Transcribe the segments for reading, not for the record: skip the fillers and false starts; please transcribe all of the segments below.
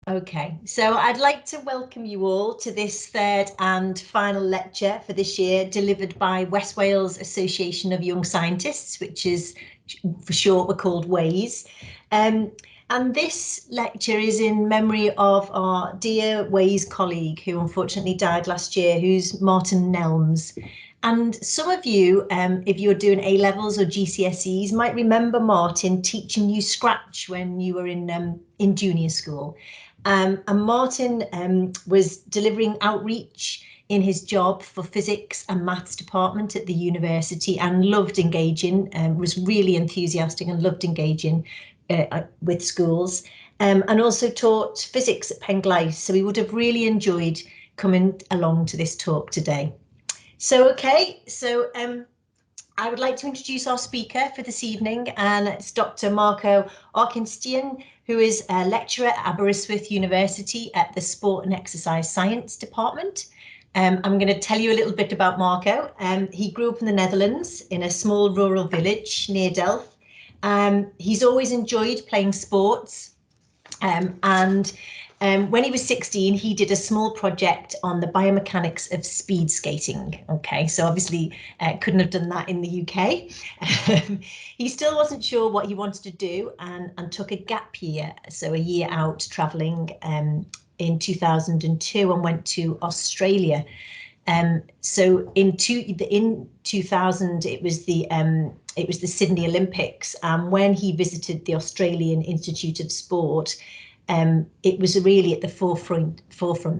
Okay, so I'd like to welcome you all to this third and final lecture for this year, delivered by West Wales Association of Young Scientists, which is for short we're called WAYS. And this lecture is in memory of our dear WAYS colleague who unfortunately died last year, who's Martin Nelms. And some of you, if you're doing A-levels or GCSEs, might remember Martin teaching you Scratch when you were in junior school. And Martin was delivering outreach in his job for physics and maths department at the university and loved engaging, was really enthusiastic and loved engaging with schools, and also taught physics at Penglais. So we would have really enjoyed coming along to this talk today. So, okay, so I would like to introduce our speaker for this evening, and it's Dr Marco Arkesteijn, who is a lecturer at Aberystwyth University at the Sport and Exercise Science Department. I'm going to tell you a little bit about Marco. He grew up in the Netherlands in a small rural village near Delft. He's always enjoyed playing sports, and when he was 16, he did a small project on the biomechanics of speed skating. Okay, so obviously couldn't have done that in the UK. He still wasn't sure what he wanted to do and took a gap year, so a year out traveling in 2002 and went to Australia. So in 2000, it was the Sydney Olympics. When he visited the Australian Institute of Sport, it was really at the forefront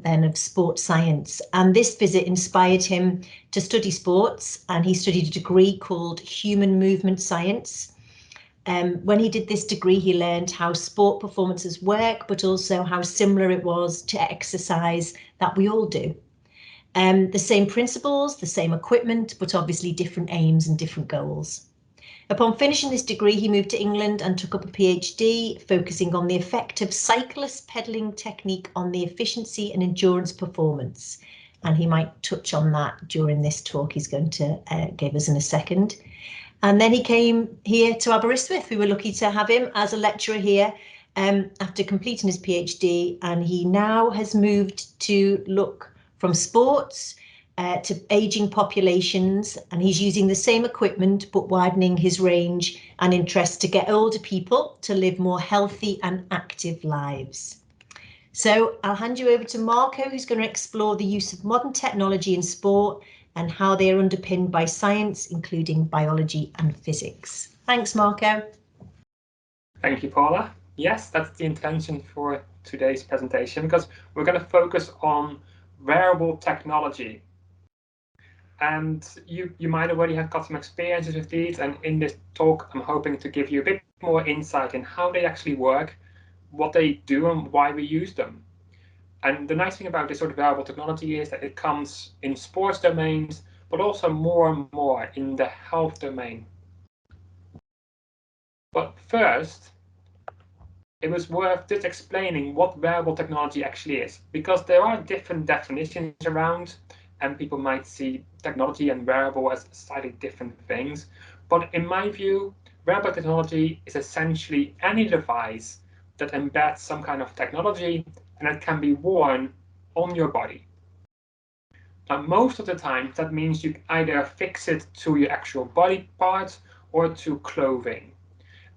then of sports science. And this visit inspired him to study sports, and he studied a degree called Human Movement Science. When he did this degree, he learned how sport performances work, but also how similar it was to exercise that we all do. The same principles, the same equipment, but obviously different aims and different goals. Upon finishing this degree, he moved to England and took up a PhD, focusing on the effect of cyclist pedalling technique on the efficiency and endurance performance. And he might touch on that during this talk he's going to give us in a second. And then he came here to Aberystwyth. We were lucky to have him as a lecturer here after completing his PhD, and he now has moved to look from sports to ageing populations, and he's using the same equipment but widening his range and interest to get older people to live more healthy and active lives. So I'll hand you over to Marco, who's going to explore the use of modern technology in sport and how they are underpinned by science, including biology and physics. Thanks, Marco. Thank you, Paula. Yes, that's the intention for today's presentation, because we're going to focus on wearable technology. And you might already have got some experiences with these, and in this talk I'm hoping to give you a bit more insight in how they actually work, what they do and why we use them. And the nice thing about this sort of wearable technology is that it comes in sports domains, but also more and more in the health domain. But first, it was worth just explaining what wearable technology actually is, because there are different definitions around, and people might see technology and wearable as slightly different things. But in my view, wearable technology is essentially any device that embeds some kind of technology and that can be worn on your body. Now, most of the time, that means you either fix it to your actual body parts or to clothing.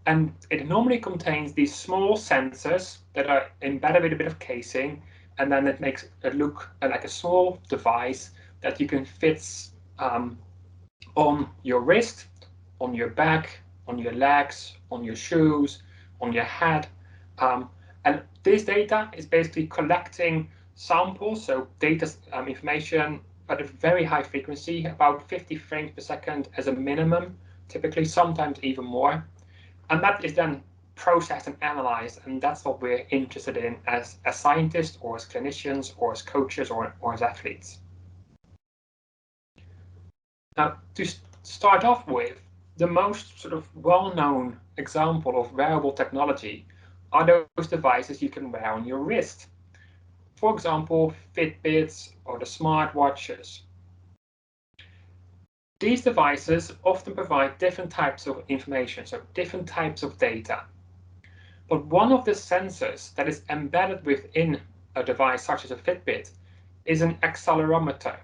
And it normally contains these small sensors that are embedded with a bit of casing, and then it makes it look like a small device that you can fit on your wrist, on your back, on your legs, on your shoes, on your head. And this data is basically collecting samples, so data information at a very high frequency, about 50 frames per second as a minimum, typically, sometimes even more. And that is then processed and analyzed, and that's what we're interested in as scientists or as clinicians or as coaches or as athletes. Now, to start off with, the most sort of well-known example of wearable technology are those devices you can wear on your wrist. For example, Fitbits or the smartwatches. These devices often provide different types of information, so different types of data. But one of the sensors that is embedded within a device such as a Fitbit is an accelerometer.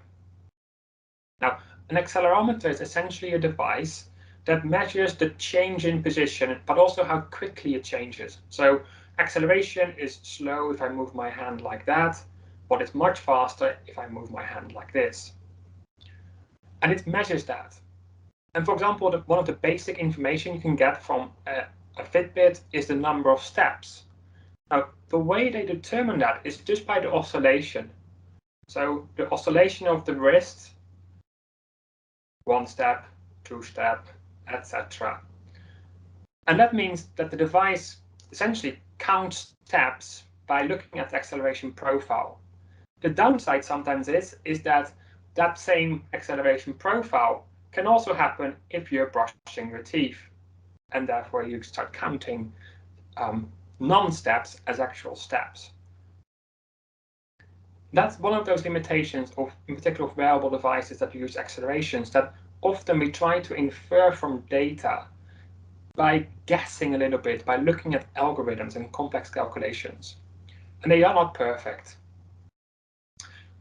Now, an accelerometer is essentially a device that measures the change in position, but also how quickly it changes. So acceleration is slow if I move my hand like that, but it's much faster if I move my hand like this. And it measures that. And for example, one of the basic information you can get from a Fitbit is the number of steps. Now, the way they determine that is just by the oscillation. So the oscillation of the wrist, 1 step, 2 step, etc. And that means that the device essentially counts steps by looking at the acceleration profile. The downside sometimes is that that same acceleration profile can also happen if you're brushing your teeth, and therefore you start counting non-steps as actual steps. That's one of those limitations of, in particular, of wearable devices that use accelerations, that often we try to infer from data by guessing a little bit, by looking at algorithms and complex calculations. And they are not perfect.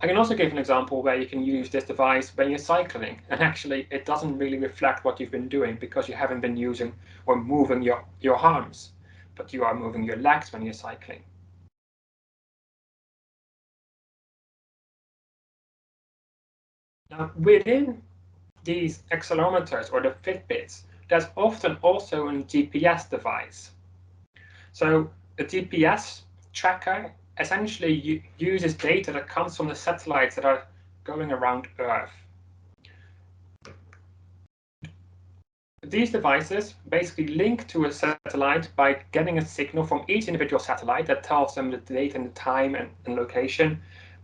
I can also give an example where you can use this device when you're cycling, and actually it doesn't really reflect what you've been doing because you haven't been using or moving your arms, but you are moving your legs when you're cycling. Now, within these accelerometers or the Fitbits, there's often also a GPS device. So a GPS tracker essentially uses data that comes from the satellites that are going around Earth. These devices basically link to a satellite by getting a signal from each individual satellite that tells them the date and the time and location.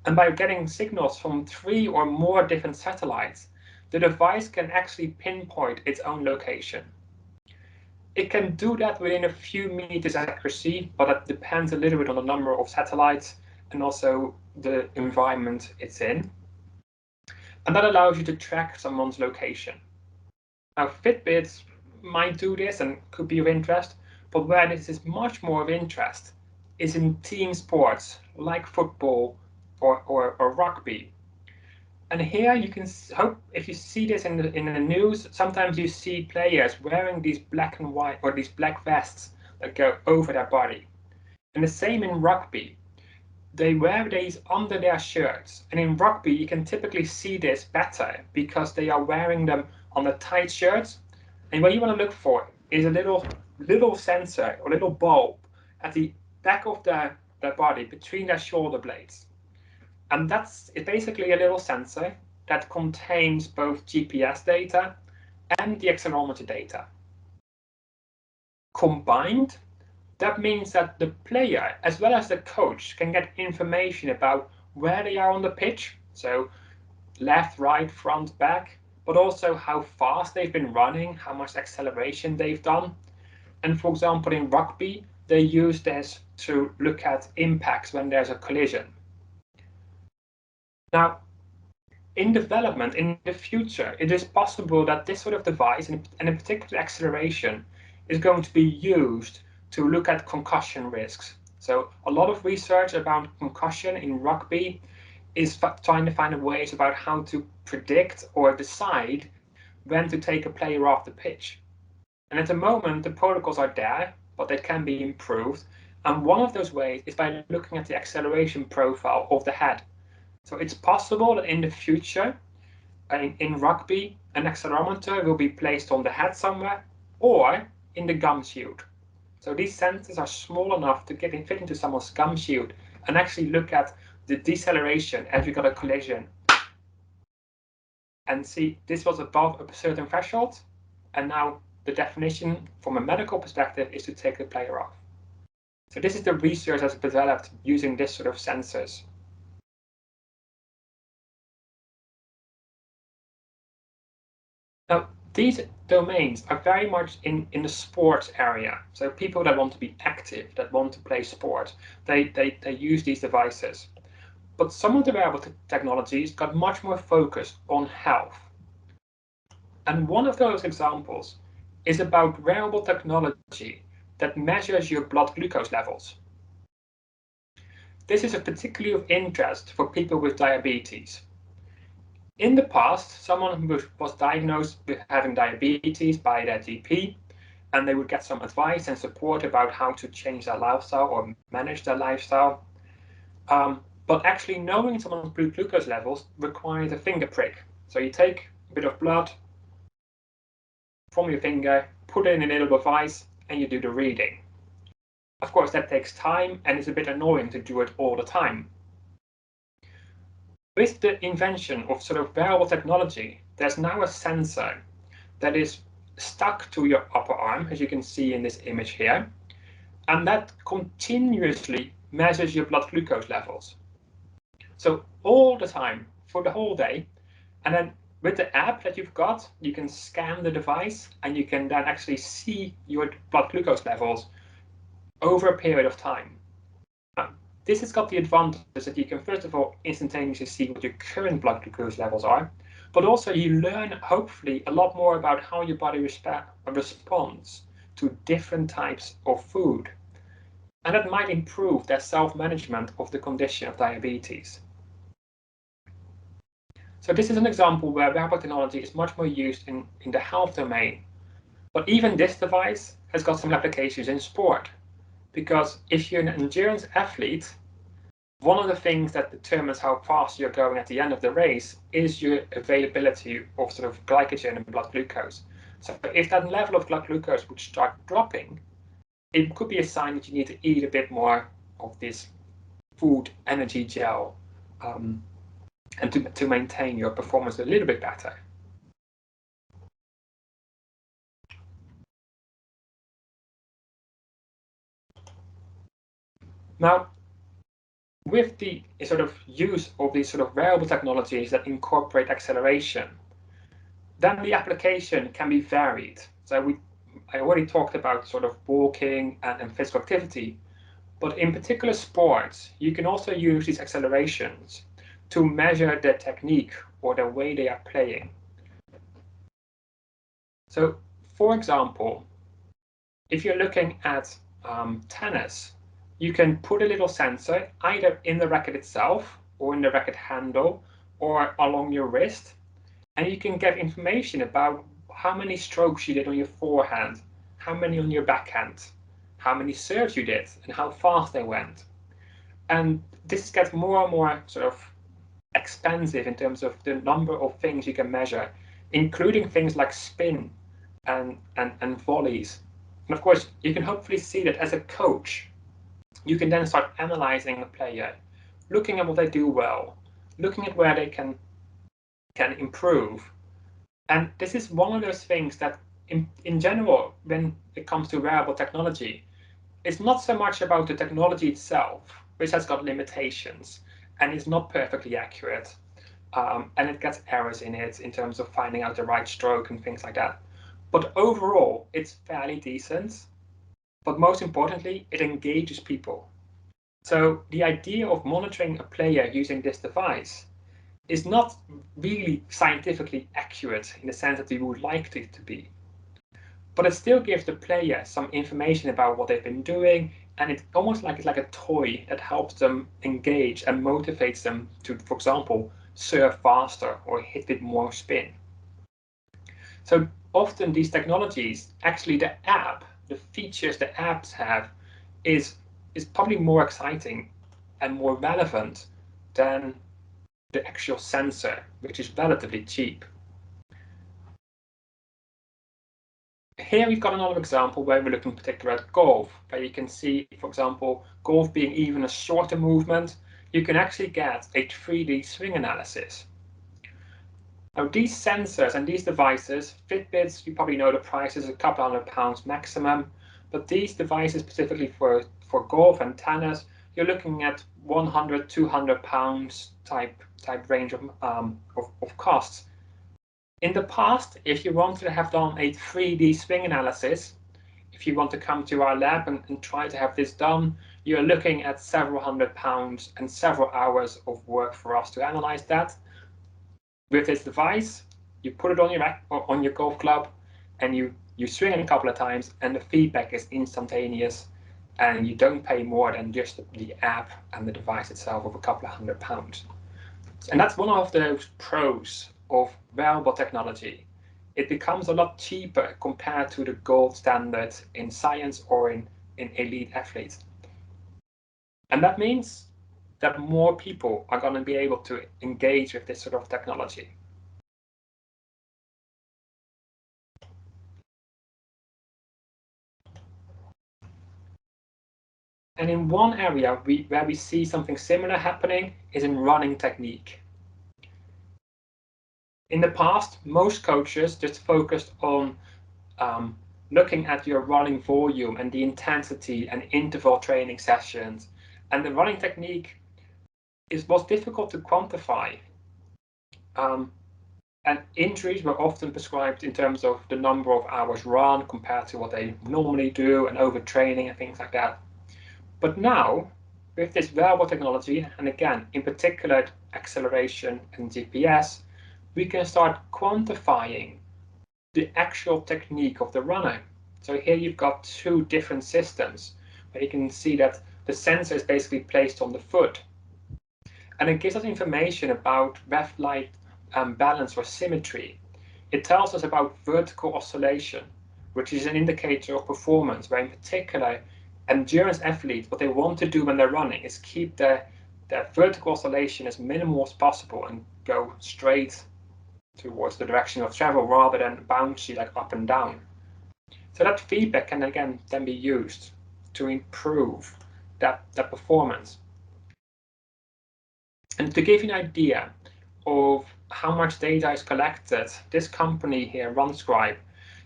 And by getting signals from 3 or more different satellites, the device can actually pinpoint its own location. It can do that within a few meters accuracy, but that depends a little bit on the number of satellites and also the environment it's in. And that allows you to track someone's location. Now, Fitbits might do this and could be of interest, but where this is much more of interest is in team sports like football or rugby. And here you can hope, if you see this in the news, sometimes you see players wearing these black and white or these black vests that go over their body. And the same in rugby. They wear these under their shirts. And in rugby, you can typically see this better because they are wearing them on the tight shirts. And what you want to look for is a little sensor or little bulb at the back of their body between their shoulder blades. And it's basically a little sensor that contains both GPS data and the accelerometer data. Combined, that means that the player as well as the coach can get information about where they are on the pitch, so left, right, front, back, but also how fast they've been running, how much acceleration they've done. And for example, in rugby, they use this to look at impacts when there's a collision. Now, in development, in the future, it is possible that this sort of device, and in particular acceleration, is going to be used to look at concussion risks. So a lot of research about concussion in rugby is trying to find ways about how to predict or decide when to take a player off the pitch. And at the moment, the protocols are there, but they can be improved. And one of those ways is by looking at the acceleration profile of the head. So it's possible that in the future, in rugby, an accelerometer will be placed on the head somewhere or in the gum shield. So these sensors are small enough to fit into someone's gum shield and actually look at the deceleration as we got a collision and see this was above a certain threshold. And now the definition from a medical perspective is to take the player off. So this is the research that's developed using this sort of sensors. Now, these domains are very much in the sports area. So people that want to be active, that want to play sport, they use these devices. But some of the wearable technologies got much more focused on health. And one of those examples is about wearable technology that measures your blood glucose levels. This is of particularly of interest for people with diabetes. In the past, someone who was diagnosed with having diabetes by their GP, and they would get some advice and support about how to change their lifestyle or manage their lifestyle. But actually knowing someone's blood glucose levels requires a finger prick. So you take a bit of blood from your finger, put it in a little device, and you do the reading. Of course, that takes time and it's a bit annoying to do it all the time. With the invention of sort of wearable technology, there's now a sensor that is stuck to your upper arm, as you can see in this image here, and that continuously measures your blood glucose levels. So all the time, for the whole day, and then with the app that you've got, you can scan the device and you can then actually see your blood glucose levels over a period of time. This has got the advantage that you can first of all instantaneously see what your current blood glucose levels are, but also you learn hopefully a lot more about how your body responds to different types of food. And that might improve their self-management of the condition of diabetes. So this is an example where wearable technology is much more used in the health domain. But even this device has got some applications in sport. Because if you're an endurance athlete, one of the things that determines how fast you're going at the end of the race is your availability of sort of glycogen and blood glucose. So if that level of blood glucose would start dropping, it could be a sign that you need to eat a bit more of this food energy gel and to maintain your performance a little bit better. Now, with the sort of use of these sort of wearable technologies that incorporate acceleration, then the application can be varied. So I already talked about sort of walking and physical activity, but in particular sports, you can also use these accelerations to measure their technique or the way they are playing. So, for example, if you're looking at tennis, you can put a little sensor either in the racket itself or in the racket handle or along your wrist, and you can get information about how many strokes you did on your forehand, how many on your backhand, how many serves you did, and how fast they went. And this gets more and more sort of expensive in terms of the number of things you can measure, including things like spin and volleys. And of course, you can hopefully see that as a coach, you can then start analyzing a player, looking at what they do well, looking at where they can improve. And this is one of those things that in general, when it comes to wearable technology, it's not so much about the technology itself, which has got limitations and is not perfectly accurate. And it gets errors in it in terms of finding out the right stroke and things like that. But overall, it's fairly decent. But most importantly, it engages people. So the idea of monitoring a player using this device is not really scientifically accurate in the sense that we would like it to be. But it still gives the player some information about what they've been doing, and it's almost like it's like a toy that helps them engage and motivates them to, for example, serve faster or hit with more spin. So often these technologies, actually the app, the features the apps have is probably more exciting and more relevant than the actual sensor, which is relatively cheap. Here we've got another example where we're looking in particular at golf, where you can see, for example, golf being even a shorter movement, you can actually get a 3D swing analysis. Now these sensors and these devices, Fitbits, you probably know the price is a couple £100 maximum, but these devices specifically for golf and tennis, you're looking at £100, £200 type range of costs. In the past, if you wanted to have done a 3D swing analysis, if you want to come to our lab and try to have this done, you're looking at several £100 and several hours of work for us to analyze that. With this device, you put it on your golf club and you You swing it a couple of times and the feedback is instantaneous, and you don't pay more than just the app and the device itself of a couple of £100. And that's one of those pros of wearable technology. It becomes a lot cheaper compared to the gold standard in science or in elite athletes. And that means that more people are going to be able to engage with this sort of technology. And in one area where we see something similar happening is in running technique. In the past, most coaches just focused on looking at your running volume and the intensity and interval training sessions. And the running technique was difficult to quantify. And injuries were often prescribed in terms of the number of hours run compared to what they normally do, and overtraining and things like that. But now, with this wearable technology, and again, in particular, acceleration and GPS, we can start quantifying the actual technique of the runner. So here you've got two different systems, where you can see that the sensor is basically placed on the foot. And it gives us information about ref-like balance or symmetry. It tells us about vertical oscillation, which is an indicator of performance, where in particular, endurance athletes, what they want to do when they're running is keep their vertical oscillation as minimal as possible and go straight towards the direction of travel rather than bouncy like up and down. So that feedback can again then be used to improve that performance. And to give you an idea of how much data is collected, this company here, RunScribe,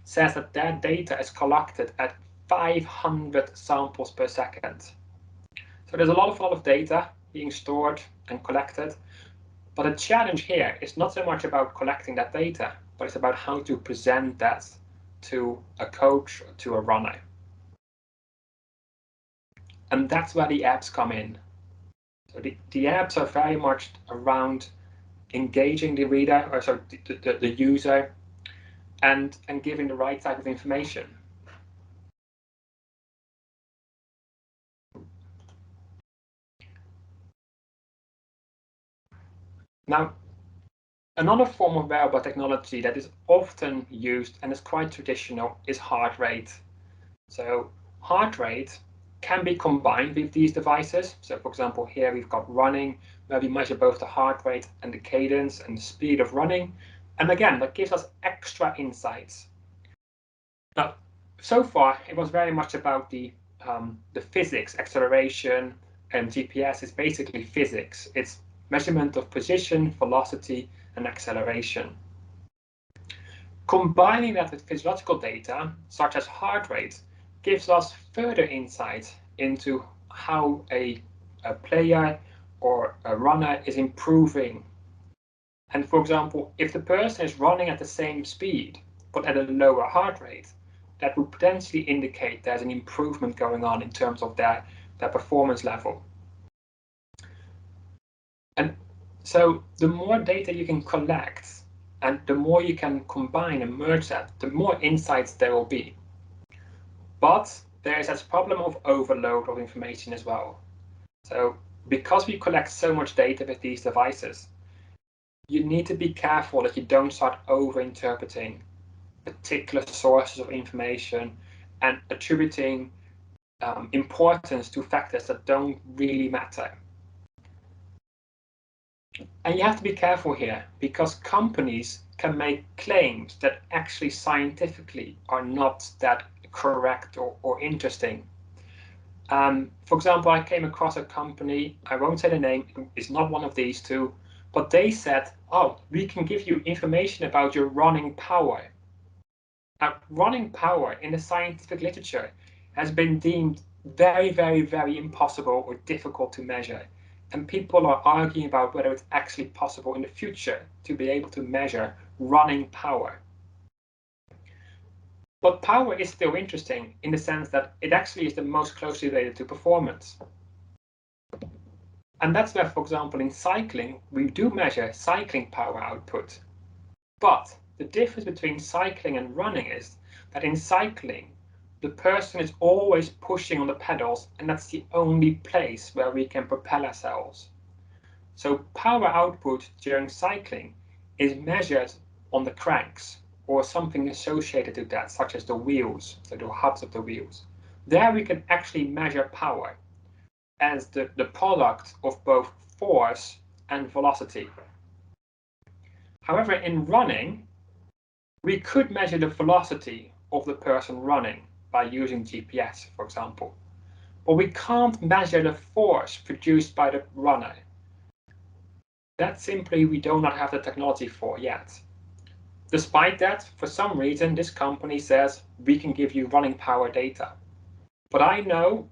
says that their data is collected at 500 samples per second. So there's a lot of data being stored and collected. But the challenge here is not so much about collecting that data, but it's about how to present that to a coach or to a runner. And that's where the apps come in. So the apps are very much around engaging the reader, or sorry, the user, and giving the right type of information. Now, another form of wearable technology that is often used and is quite traditional is heart rate. So heart rate can be combined with these devices. So for example, here we've got running, where we measure both the heart rate and the cadence and the speed of running. And again, that gives us extra insights. Now, so far, it was very much about the physics, acceleration, and GPS is basically physics. It's measurement of position, velocity, and acceleration. Combining that with physiological data, such as heart rate, gives us further insight into how a player or a runner is improving. And for example, if the person is running at the same speed, but at a lower heart rate, that would potentially indicate there's an improvement going on in terms of their performance level. And so the more data you can collect and the more you can combine and merge that, the more insights there will be. But there is this problem of overload of information as well. So because we collect so much data with these devices, you need to be careful that you don't start over-interpreting particular sources of information and attributing importance to factors that don't really matter. And you have to be careful here, because companies can make claims that actually scientifically are not that correct or interesting. For example, I came across a company, I won't say the name, it's not one of these two, but they said, oh, we can give you information about your running power. Now, running power in the scientific literature has been deemed very, very, very impossible or difficult to measure. And people are arguing about whether it's actually possible in the future to be able to measure running power. But power is still interesting in the sense that it actually is the most closely related to performance. And that's where, for example, in cycling, we do measure cycling power output. But the difference between cycling and running is that in cycling, the person is always pushing on the pedals, and that's the only place where we can propel ourselves. So power output during cycling is measured on the cranks or something associated to that, such as the wheels, so the hubs of the wheels. There we can actually measure power as the product of both force and velocity. However, in running, we could measure the velocity of the person running by using GPS, for example, but we can't measure the force produced by the runner. That simply we do not have the technology for yet. Despite that, for some reason, this company says we can give you running power data. But I know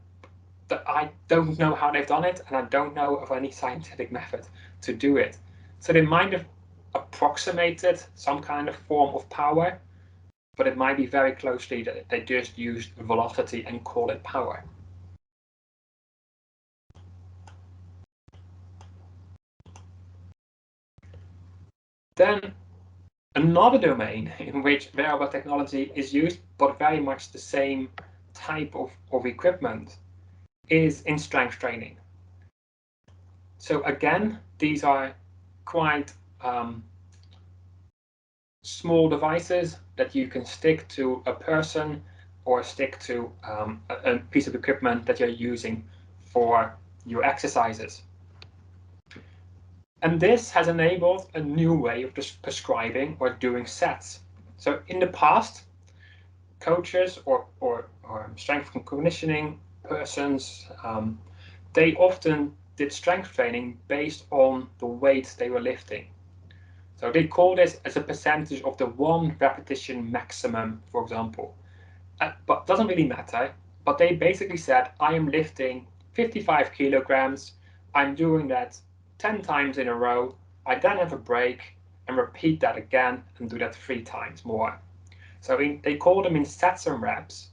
that I don't know how they've done it, and I don't know of any scientific method to do it. So they might have approximated some kind of form of power, but it might be very closely that they just used velocity and call it power. Then another domain in which wearable technology is used, but very much the same type of equipment, is in strength training. So again, these are quite small devices that you can stick to a person or stick to a piece of equipment that you're using for your exercises. And this has enabled a new way of just prescribing or doing sets. So in the past, coaches or strength and conditioning persons, they often did strength training based on the weight they were lifting. So they call this as a percentage of the 1 repetition maximum, for example. But doesn't really matter. But they basically said, I am lifting 55 kilograms. I'm doing that 10 times in a row. I then have a break and repeat that again and do that 3 times more. So they call them in sets and reps,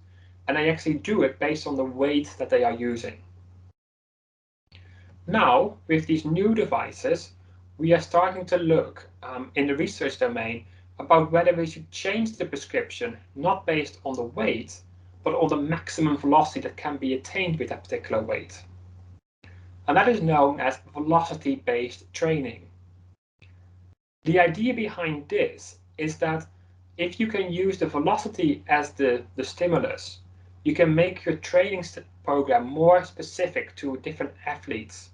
and they actually do it based on the weight that they are using. Now, with these new devices, we are starting to look in the research domain about whether we should change the prescription, not based on the weight, but on the maximum velocity that can be attained with that particular weight. And that is known as velocity-based training. The idea behind this is that if you can use the velocity as the stimulus, you can make your training program more specific to different athletes.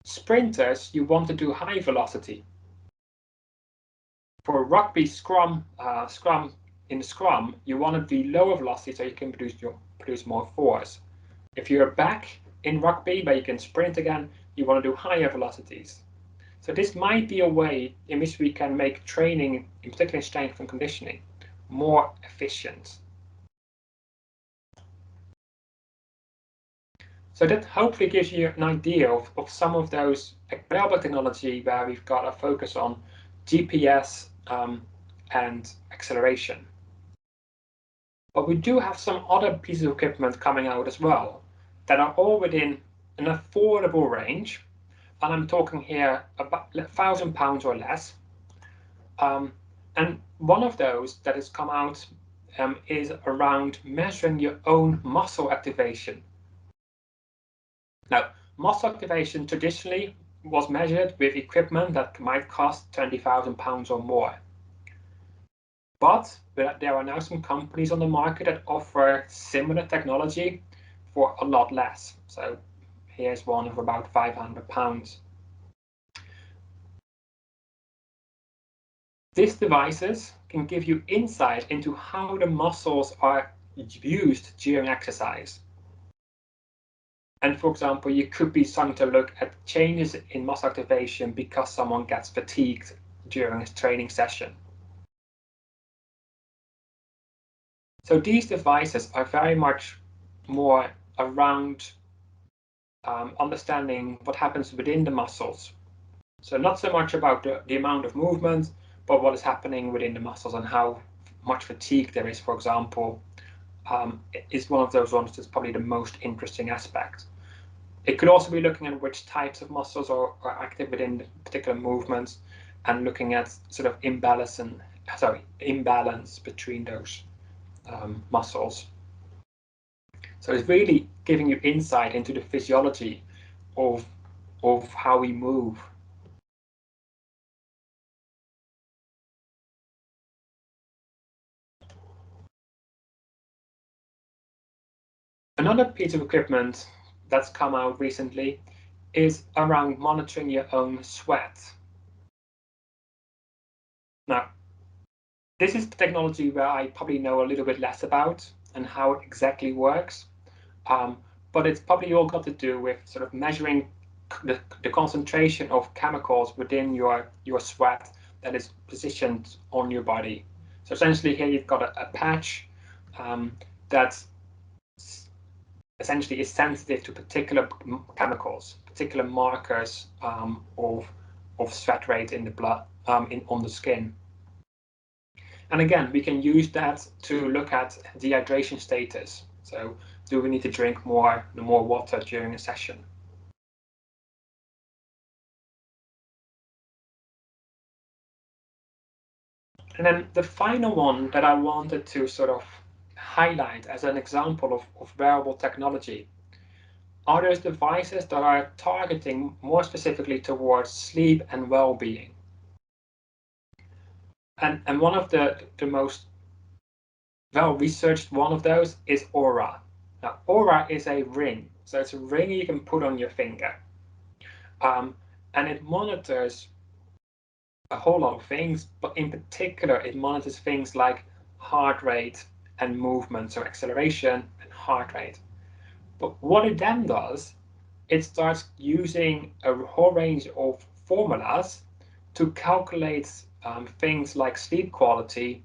Sprinters, you want to do high velocity. For rugby scrum, in scrum, you want to be lower velocity so you can produce more force. If you're back in rugby, but you can sprint again, you want to do higher velocities. So this might be a way in which we can make training, in particular strength and conditioning, more efficient. So that hopefully gives you an idea of some of those wearable technology where we've got a focus on GPS and acceleration. But we do have some other pieces of equipment coming out as well that are all within an affordable range. And I'm talking here about £1,000 or less. And one of those that has come out is around measuring your own muscle activation. Now, muscle activation traditionally was measured with equipment that might cost £20,000 or more. But there are now some companies on the market that offer similar technology for a lot less. So here's one of about £500. These devices can give you insight into how the muscles are used during exercise. And for example, you could be starting to look at changes in muscle activation because someone gets fatigued during a training session. So these devices are very much more around understanding what happens within the muscles. So not so much about the amount of movement, but what is happening within the muscles and how much fatigue there is, for example, is one of those ones that's probably the most interesting aspect. It could also be looking at which types of muscles are active within particular movements and looking at sort of imbalance between those muscles. So it's really giving you insight into the physiology of how we move. Another piece of equipment that's come out recently is around monitoring your own sweat. Now, this is technology where I probably know a little bit less about and how it exactly works, but it's probably all got to do with sort of measuring the concentration of chemicals within your sweat that is positioned on your body. So essentially here you've got a patch that essentially is sensitive to particular chemicals, particular markers of sweat rate in the blood, on the skin. And again, we can use that to look at dehydration status. So do we need to drink more water during a session? And then the final one that I wanted to sort of highlight as an example of wearable technology are those devices that are targeting more specifically towards sleep and well-being. And one of the most well-researched one of those is Oura. Now, Oura is a ring. So it's a ring you can put on your finger. And it monitors a whole lot of things, but in particular, it monitors things like heart rate and movement, so acceleration and heart rate. But what it then does, it starts using a whole range of formulas to calculate things like sleep quality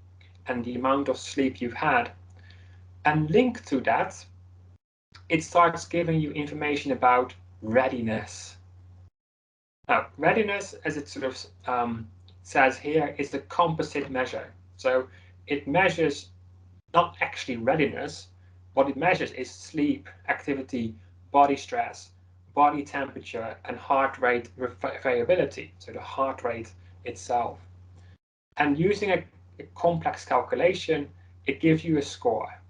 and the amount of sleep you've had. And linked to that, it starts giving you information about readiness. Now, readiness, as it sort of says here, is the composite measure. So it measures not actually readiness. What it measures is sleep, activity, body stress, body temperature, and heart rate variability. So the heart rate itself. And using a complex calculation, it gives you a score.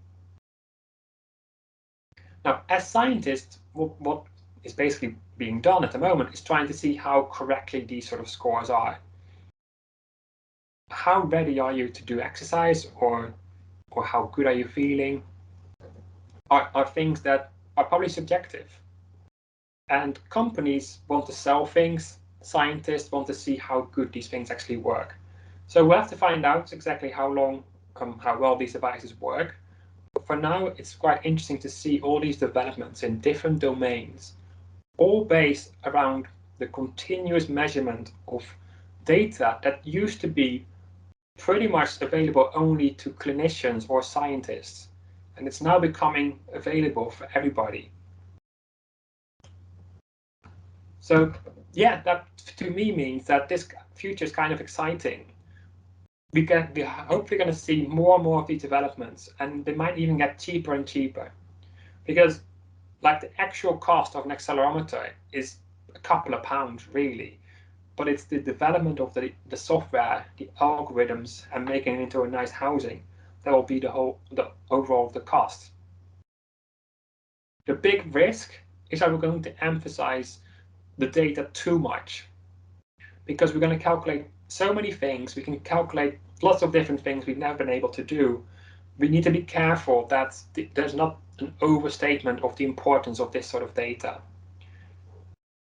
Now, as scientists, what is basically being done at the moment is trying to see how correctly these sort of scores are. How ready are you to do exercise, or how good are you feeling, are things that are probably subjective. And companies want to sell things, scientists want to see how good these things actually work. So we'll have to find out exactly how well these devices work. But for now, it's quite interesting to see all these developments in different domains, all based around the continuous measurement of data that used to be pretty much available only to clinicians or scientists, and it's now becoming available for everybody. So yeah, that to me means that this future is kind of exciting. We're hopefully going to see more and more of these developments, and they might even get cheaper and cheaper, because like the actual cost of an accelerometer is a couple of pounds really, but it's the development of the software, the algorithms, and making it into a nice housing that will be the overall of the cost. The big risk is that we're going to emphasize the data too much, because we're going to calculate so many things. We can calculate lots of different things we've never been able to do. We need to be careful that there's not an overstatement of the importance of this sort of data.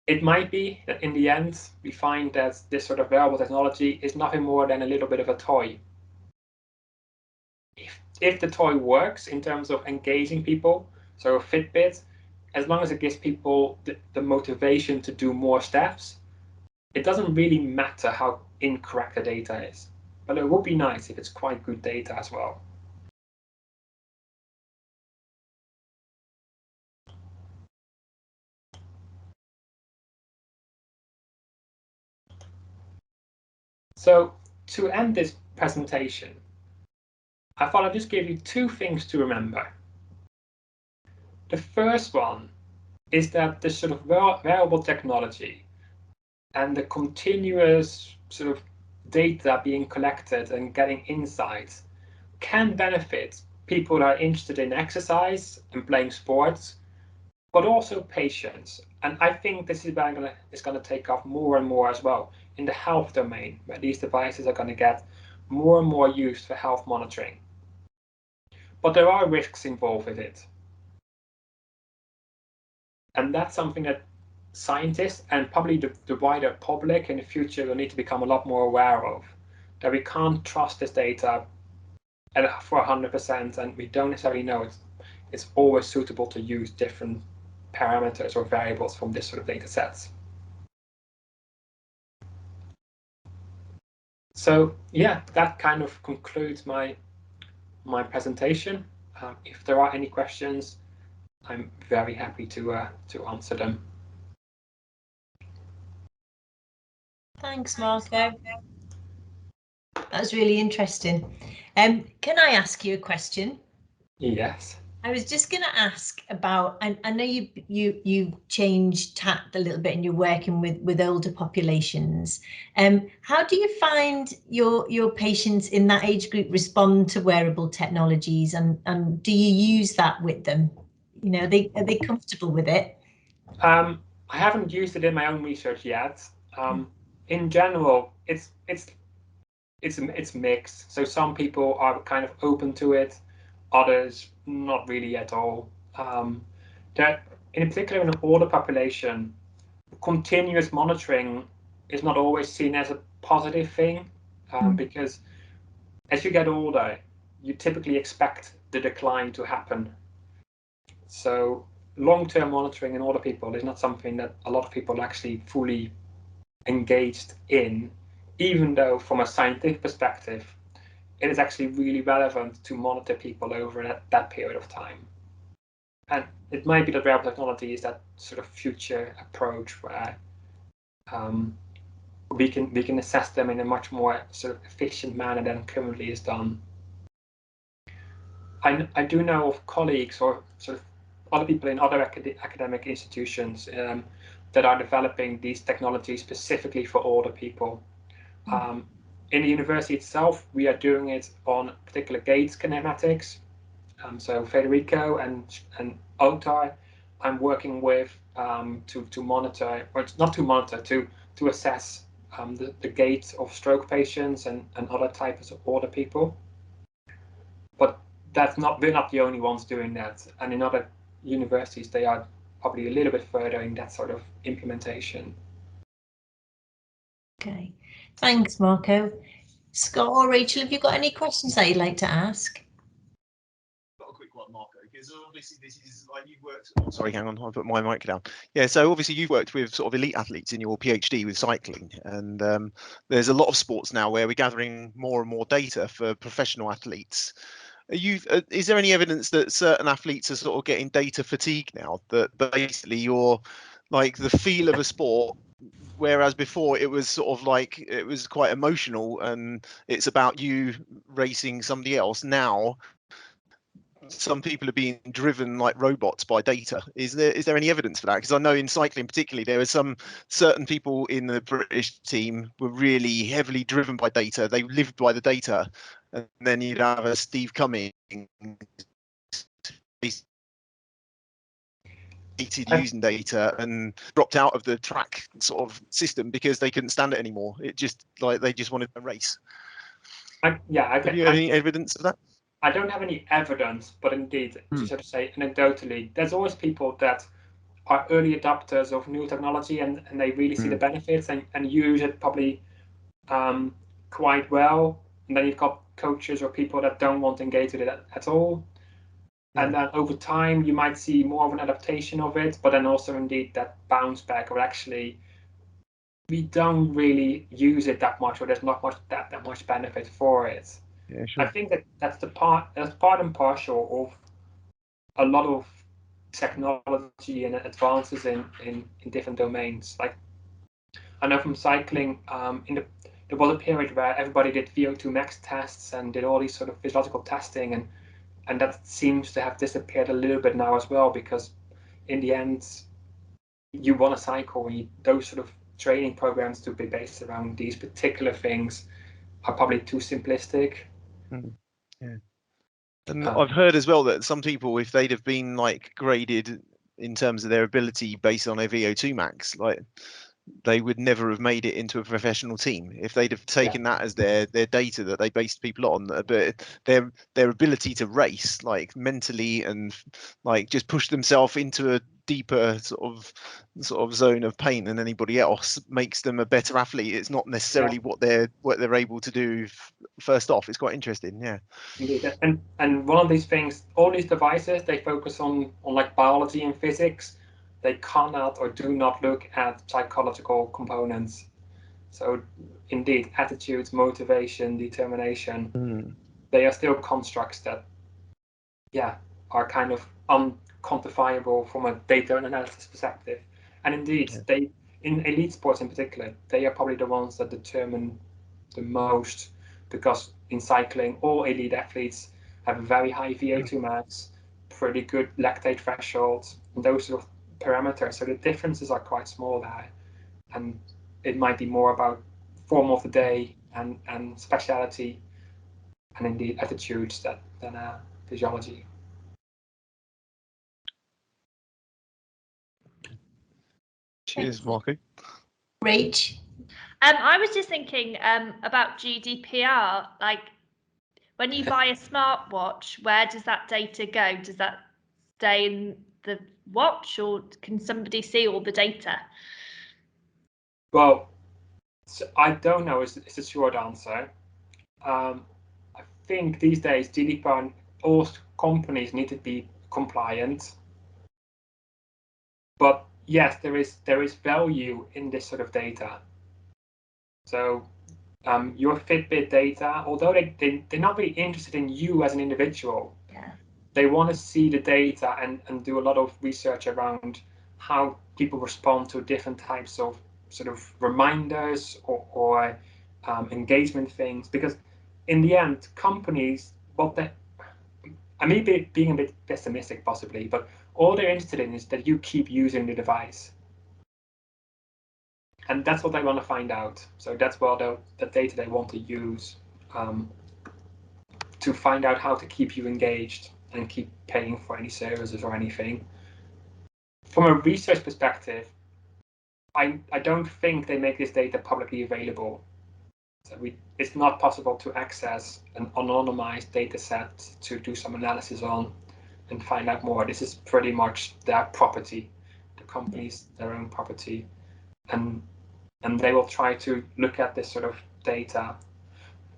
It might be that in the end, we find that this sort of wearable technology is nothing more than a little bit of a toy. If the toy works in terms of engaging people, so a Fitbit, as long as it gives people the motivation to do more steps, it doesn't really matter how incorrect the data is. But it would be nice if it's quite good data as well. So to end this presentation, I thought I'd just give you two things to remember. The first one is that this sort of wearable technology and the continuous sort of data being collected and getting insights can benefit people that are interested in exercise and playing sports, but also patients. And I think this is going to take off more and more as well in the health domain, where these devices are going to get more and more used for health monitoring. But there are risks involved with it. And that's something that scientists and probably the wider public in the future will need to become a lot more aware of, that we can't trust this data for 100%, and we don't necessarily know it's always suitable to use different parameters or variables from this sort of data sets. So yeah, that kind of concludes my presentation. If there are any questions, I'm very happy to answer them. Thanks, Marco. That was really interesting. Can I ask you a question? Yes. I was just going to ask about, I know you changed tact a little bit and you're working with older populations. How do you find your patients in that age group respond to wearable technologies, and do you use that with them? You know, are they comfortable with it? I haven't used it in my own research yet. In general, it's mixed. So some people are kind of open to it, others not really at all. That in particular in an older population, continuous monitoring is not always seen as a positive thing, because as you get older, you typically expect the decline to happen. So long-term monitoring in older people is not something that a lot of people are actually fully engaged in, even though from a scientific perspective, it is actually really relevant to monitor people over that period of time. And it might be that wearable technology is that sort of future approach where we can assess them in a much more sort of efficient manner than currently is done. I do know of colleagues or sort of other people in other academic institutions that are developing these technologies specifically for older people. In the university itself, we are doing it on particular gait kinematics. So Federico and Otar, I'm working with to monitor, or not to monitor, to assess the gait of stroke patients and other types of older people. But we're not the only ones doing that. And in other universities, they are probably a little bit further in that sort of implementation. Okay, thanks, Marco. Scott or Rachel, have you got any questions that you'd like to ask? Got a quick one, Marco, because obviously this is like you've worked. Oh, sorry, hang on, I put my mic down. Yeah, so obviously you've worked with sort of elite athletes in your PhD with cycling, and there's a lot of sports now where we're gathering more and more data for professional athletes. Is there any evidence that certain athletes are sort of getting data fatigue now? That basically you're like the feel of a sport, whereas before it was sort of like it was quite emotional and it's about you racing somebody else. Now some people are being driven like robots by data. Is there any evidence for that? Because I know in cycling particularly there were some certain people in the British team were really heavily driven by data. They lived by the data, and then you'd have a Steve Cummings using data and dropped out of the track sort of system because they couldn't stand it anymore. It just like they just wanted a race. Have you any evidence of that? I don't have any evidence, but indeed, to sort of say anecdotally, there's always people that are early adopters of new technology and they really see the benefits and use it probably quite well. And then you've got coaches or people that don't want to engage with it at all. And then over time, you might see more of an adaptation of it, but then also indeed that bounce back, or actually we don't really use it that much, or there's not much that much benefit for it. Yeah, sure. I think that's part and parcel of a lot of technology and advances in different domains. Like I know from cycling, there was a period where everybody did VO2 max tests and did all these sort of physiological testing, and that seems to have disappeared a little bit now as well, because in the end, you want to cycle, and those sort of training programs to be based around these particular things are probably too simplistic. Yeah. And I've heard as well that some people, if they'd have been like graded in terms of their ability based on their VO2 max, like they would never have made it into a professional team if they'd have taken that as their data that they based people on. But their ability to race, like mentally, and like just push themselves into a deeper sort of zone of pain than anybody else makes them a better athlete. It's not necessarily what they're able to do first off. It's quite interesting. Yeah. Indeed. And one of these things, all these devices, they focus on like biology and physics. They cannot or do not look at psychological components. So indeed, attitudes, motivation, determination, they are still constructs that, are kind of unquantifiable from a data analysis perspective. And indeed, they, in elite sports in particular, they are probably the ones that determine the most, because in cycling, all elite athletes have a very high VO2 max, pretty good lactate thresholds, and those sort of parameters. So the differences are quite small there. And it might be more about form of the day and speciality and indeed attitudes than physiology. Cheers, Marco. Rach? I was just thinking about GDPR, like when you buy a smartwatch, where does that data go? Does that stay in the watch, or can somebody see all the data? Well, so I don't know is a short answer. I think these days GDPR and all companies need to be compliant. But yes, there is value in this sort of data. So your Fitbit data, although they're not really interested in you as an individual, they want to see the data and do a lot of research around how people respond to different types of sort of reminders or engagement things. Because in the end, companies, I may be being a bit pessimistic possibly, but all they're interested in is that you keep using the device. And that's what they want to find out. So that's what the data they want to use to find out how to keep you engaged and keep paying for any services or anything. From a research perspective, I don't think they make this data publicly available. So it's not possible to access an anonymized data set to do some analysis on and find out more. This is pretty much their property, the company's their own property. And they will try to look at this sort of data.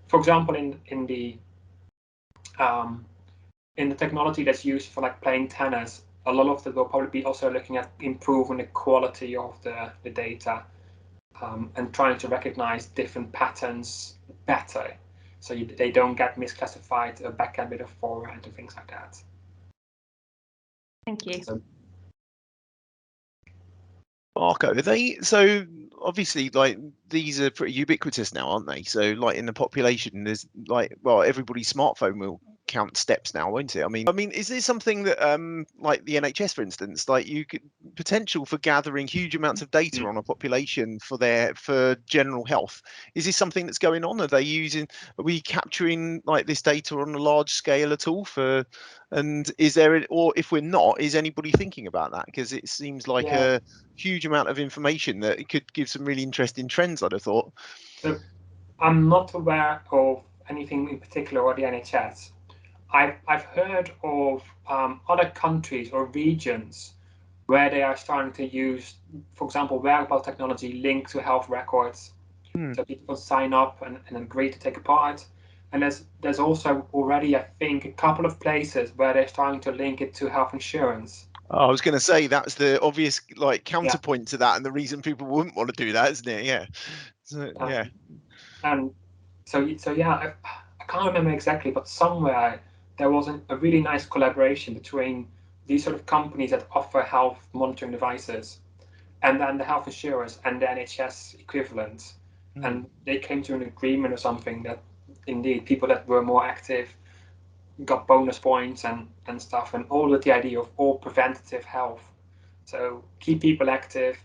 For example, in the technology that's used for like playing tennis, a lot of them will probably be also looking at improving the quality of the data and trying to recognize different patterns better, so they don't get misclassified a backhand with a forehand and things like that. Thank you. So, Marco, so obviously like these are pretty ubiquitous now, aren't they? So like in the population, there's like, well, everybody's smartphone will count steps now, won't it? I mean, is this something that like the NHS, for instance, like you could potential for gathering huge amounts of data on a population for general health? Is this something that's going on? Are we capturing like this data on a large scale at all and is there, or if we're not, is anybody thinking about that? Because it seems like a huge amount of information that it could give some really interesting trends, I'd have thought. So I'm not aware of anything in particular or the NHS. I've heard of other countries or regions where they are starting to use, for example, wearable technology linked to health records. So people sign up and agree to take a part. And there's also already, I think, a couple of places where they're starting to link it to health insurance. I was going to say that's the obvious like counterpoint to that, and the reason people wouldn't want to do that, isn't it? Yeah. So, yeah. And so yeah, I can't remember exactly, but somewhere there was a really nice collaboration between these sort of companies that offer health monitoring devices and then the health insurers and the NHS equivalent. And they came to an agreement or something that indeed people that were more active got bonus points and stuff, and all with the idea of all preventative health. So keep people active,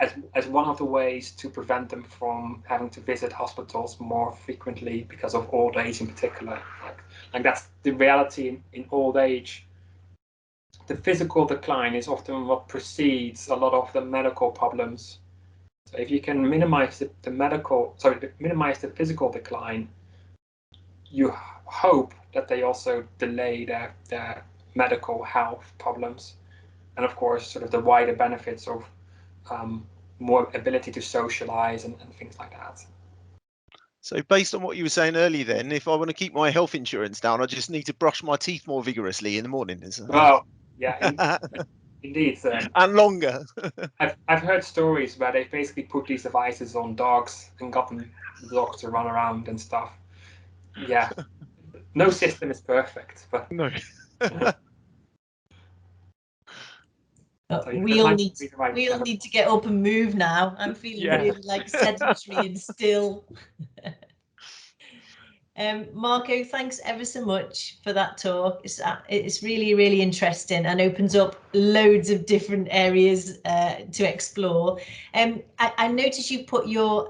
as one of the ways to prevent them from having to visit hospitals more frequently because of old age in particular. Like that's the reality in old age. The physical decline is often what precedes a lot of the medical problems. So if you can minimize minimize the physical decline, you hope that they also delay their medical health problems, and of course, sort of the wider benefits of more ability to socialize and things like that. So based on what you were saying earlier, then, if I want to keep my health insurance down, I just need to brush my teeth more vigorously in the morning. Well, yeah, indeed. And longer. I've heard stories where they basically put these devices on dogs and got the dogs to run around and stuff. Yeah, no system is perfect, but no. So we all need to get up and move now. I'm feeling really like sedentary and still. Marco, thanks ever so much for that talk. It's really, really interesting and opens up loads of different areas to explore. I noticed you put your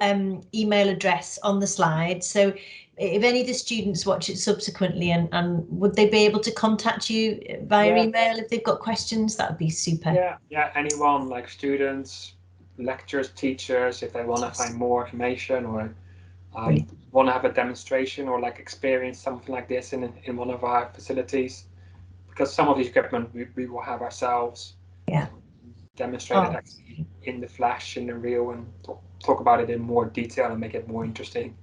email address on the slide. So if any of the students watch it subsequently, and would they be able to contact you via email if they've got questions? That would be super. Yeah, anyone, like students, lecturers, teachers, if they want to find more information or want to have a demonstration or like experience something like this in one of our facilities, because some of the equipment we will have ourselves demonstrated actually in the flesh, in the real, and talk about it in more detail and make it more interesting.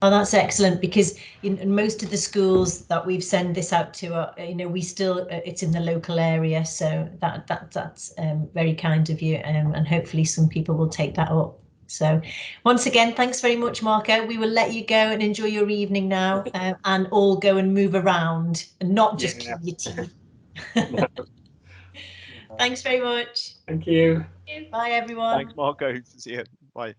Oh, that's excellent, because in most of the schools that we've sent this out to, we still it's in the local area, so that's very kind of you, and hopefully some people will take that up. So once again, thanks very much, Marco. We will let you go and enjoy your evening now, and all go and move around and not just clean your teeth. Thanks very much. Thank you. Bye, everyone. Thanks, Marco. See you. Bye.